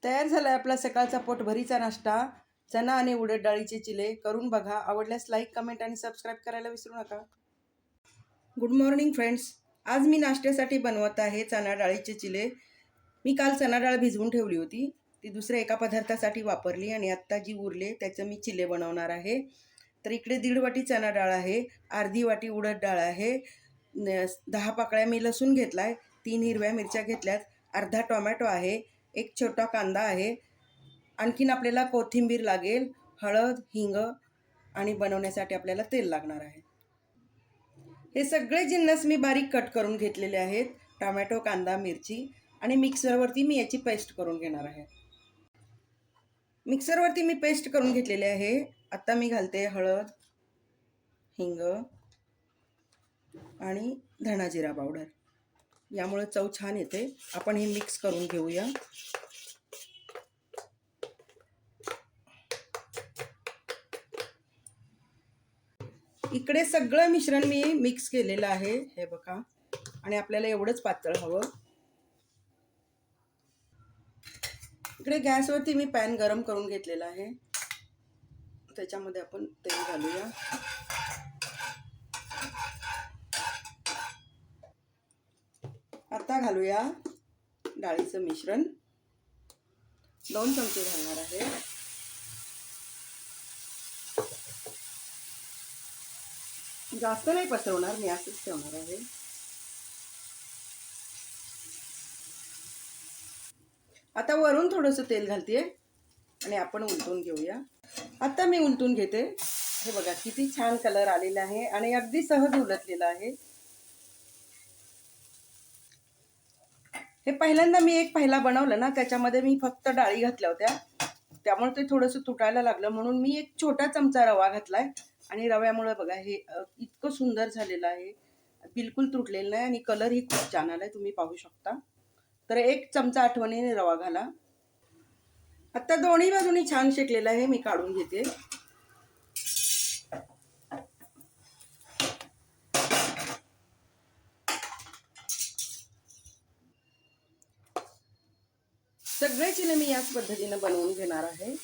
तयार झाला आहे आपला सकाळचा पोटभरीचा नाश्ता, चणा आणि उडद डाळीचे चिले. करून बघा. आवडल्यास लाईक, कमेंट आणि सबस्क्राईब करायला विसरू नका. Good morning friends. आज मी नाश्त्यासाठी बनवत आहे चणा डाळीचे चिले. मी काल चणा डाळ भिजवून ठेवली होती, ती दुसऱ्या एका पदार्थासाठी वापरली आणि आत्ता जी उरले त्याचं मी चिले बनवणार आहे. तर इकडे 1.5 वाटी चणा डाळ आहे, अर्धी वाटी उडद डाळ आहे, 10 पाकळ्या मी लसूण घेतला आहे, 3 हिरव्या मिरच्या घेतल्यात, अर्धा टोमॅटो आहे, एक छोटा कांदा आहे, आणखीन आपल्याला कोथिंबीर लागेल, हळद, हिंग आणि बनवण्यासाठी आपल्याला तेल लागणार आहे. हे सगळे जिन्नस मी बारीक कट करून घेतलेले आहेत. टोमॅटो, कांदा, मिरची आणि मिक्सरवरती मी याची पेस्ट करून घेणार आहे. मिक्सरवरती मी पेस्ट करून घेतलेले आहे. आता मी घालते हळद, हिंग आणि धना जिरा पावडर. यामुळे चव छान येते. आपण हे मिक्स करून घेऊया. इकडे सगळं मिश्रण मी मिक्स केलेलं आहे, हे बघा. आणि आपल्याला एवढंच पातळ हवं. इकडे गॅसवरती मी पॅन गरम करून घेतलेला आहे, त्याच्यामध्ये आपण तेल घालूया. आता घालूया डाळीचं मिश्रण. 2 चमचे घालणार आहे. जास्त नाही पसरवणार मी, असंच ठेवणार आहे. आता वरून थोडंसं तेल घालते आणि आपण उलटून घेऊया. आता मी उलटून घेते. हे बघा किती छान कलर आलेला आहे आणि अगदी सहज उलटलेला आहे. हे पहिल्यांदा मी एक पहिला बनवलं ना, त्याच्यामध्ये मी फक्त डाळी घातल्या होत्या, त्यामुळे ते थोडंसं तुटायला लागलं, म्हणून मी एक छोटा चमचा रवा घातलाय आणि रव्यामुळे बघा हे इतकं सुंदर झालेलं आहे. बिलकुल तुटलेलं नाही आणि कलरही खूप छान आलाय, तुम्ही पाहू शकता. तर 1 चमचा आठवणीने रवा घाला. आता दोन्ही बाजूनी छान शेकलेलं आहे, मी काढून घेते. सगळे चिले मी याच पद्धतीने बनवून घेणार आहे.